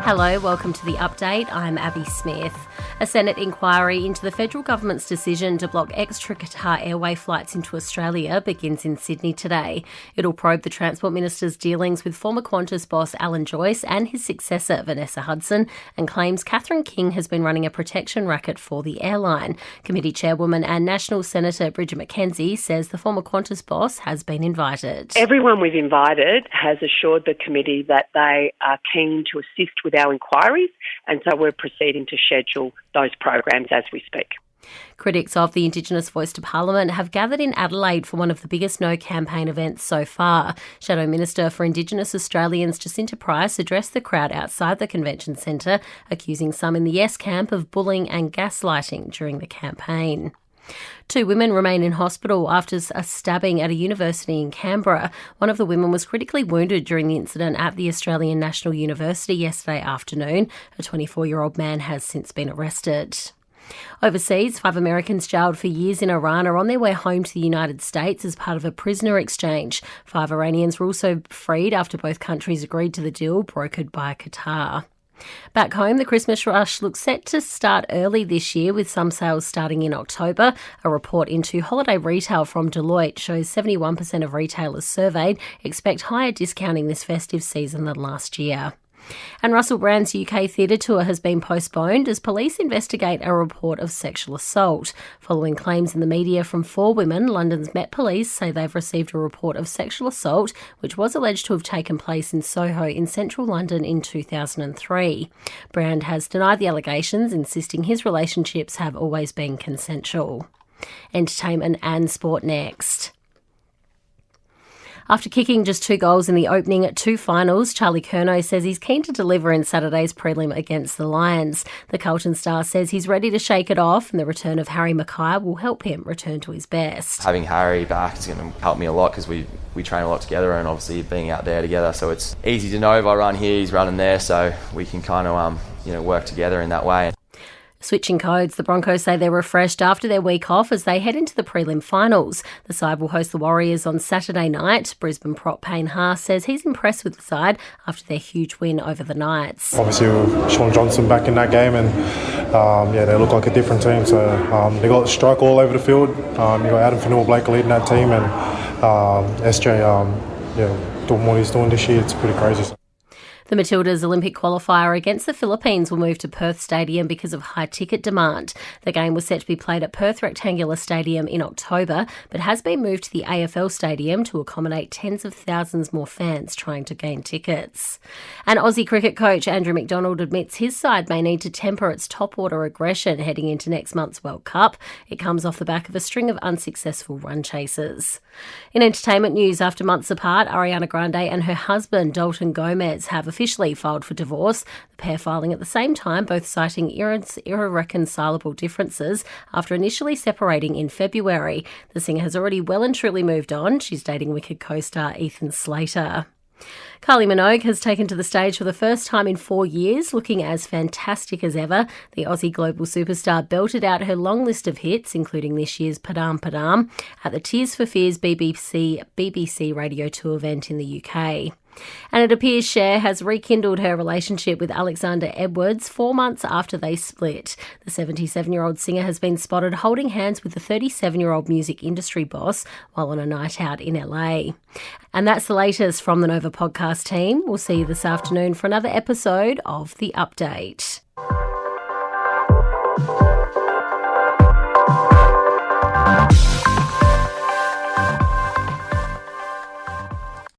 Hello, welcome to The Update. I'm Abby Smith. A Senate inquiry into the federal government's decision to block extra-Qatar Airway flights into Australia begins in Sydney today. It'll probe the Transport Minister's dealings with former Qantas boss Alan Joyce and his successor Vanessa Hudson, and claims Catherine King has been running a protection racket for the airline. Committee Chairwoman and National Senator Bridget McKenzie says the former Qantas boss has been invited. Everyone we've invited has assured the committee that they are keen to assist with our inquiries, and so we're proceeding to schedule those programs as we speak. Critics of the Indigenous Voice to Parliament have gathered in Adelaide for one of the biggest No campaign events so far. Shadow Minister for Indigenous Australians Jacinta Price addressed the crowd outside the convention centre, accusing some in the Yes camp of bullying and gaslighting during the campaign. 2 women remain in hospital after a stabbing at a university in Canberra. One of the women was critically wounded during the incident at the Australian National University yesterday afternoon. A 24-year-old man has since been arrested. Overseas, 5 Americans jailed for years in Iran are on their way home to the United States as part of a prisoner exchange. 5 Iranians were also freed after both countries agreed to the deal brokered by Qatar. Back home, the Christmas rush looks set to start early this year, with some sales starting in October. A report into holiday retail from Deloitte shows 71% of retailers surveyed expect higher discounting this festive season than last year. And Russell Brand's UK theatre tour has been postponed as police investigate a report of sexual assault. Following claims in the media from 4 women, London's Met Police say they've received a report of sexual assault, which was alleged to have taken place in Soho in central London in 2003. Brand has denied the allegations, insisting his relationships have always been consensual. Entertainment and sport next. After kicking just 2 goals in the opening 2 finals, Charlie Curnow says he's keen to deliver in Saturday's prelim against the Lions. The Carlton star says he's ready to shake it off, and the return of Harry Mackay will help him return to his best. Having Harry back is going to help me a lot because we train a lot together, and obviously being out there together, so it's easy to know if I run here, he's running there, so we can kind of work together in that way. Switching codes, the Broncos say they're refreshed after their week off as they head into the prelim finals. The side will host the Warriors on Saturday night. Brisbane prop Payne Haas says he's impressed with the side after their huge win over the Knights. Obviously, with Sean Johnson back in that game, and they look like a different team. So they got strike all over the field. You got Adam Fanua-Blake leading that team, and SJ, doing what he's doing this year. It's pretty crazy. The Matildas' Olympic qualifier against the Philippines will move to Perth Stadium because of high ticket demand. The game was set to be played at Perth Rectangular Stadium in October, but has been moved to the AFL Stadium to accommodate tens of thousands more fans trying to gain tickets. And Aussie cricket coach Andrew McDonald admits his side may need to temper its top-order aggression heading into next month's World Cup. It comes off the back of a string of unsuccessful run chases. In entertainment news, after months apart, Ariana Grande and her husband Dalton Gomez have officially filed for divorce. The pair filing at the same time, both citing irreconcilable differences after initially separating in February. The singer has already well and truly moved on. She's dating Wicked co-star Ethan Slater. Kylie Minogue has taken to the stage for the first time in 4 years, looking as fantastic as ever. The Aussie global superstar belted out her long list of hits, including this year's Padam Padam, at the Tears for Fears BBC Radio 2 event in the UK. And it appears Cher has rekindled her relationship with Alexander Edwards 4 months after they split. The 77-year-old singer has been spotted holding hands with the 37-year-old music industry boss while on a night out in LA. And that's the latest from the Nova podcast team. We'll see you this afternoon for another episode of The Update.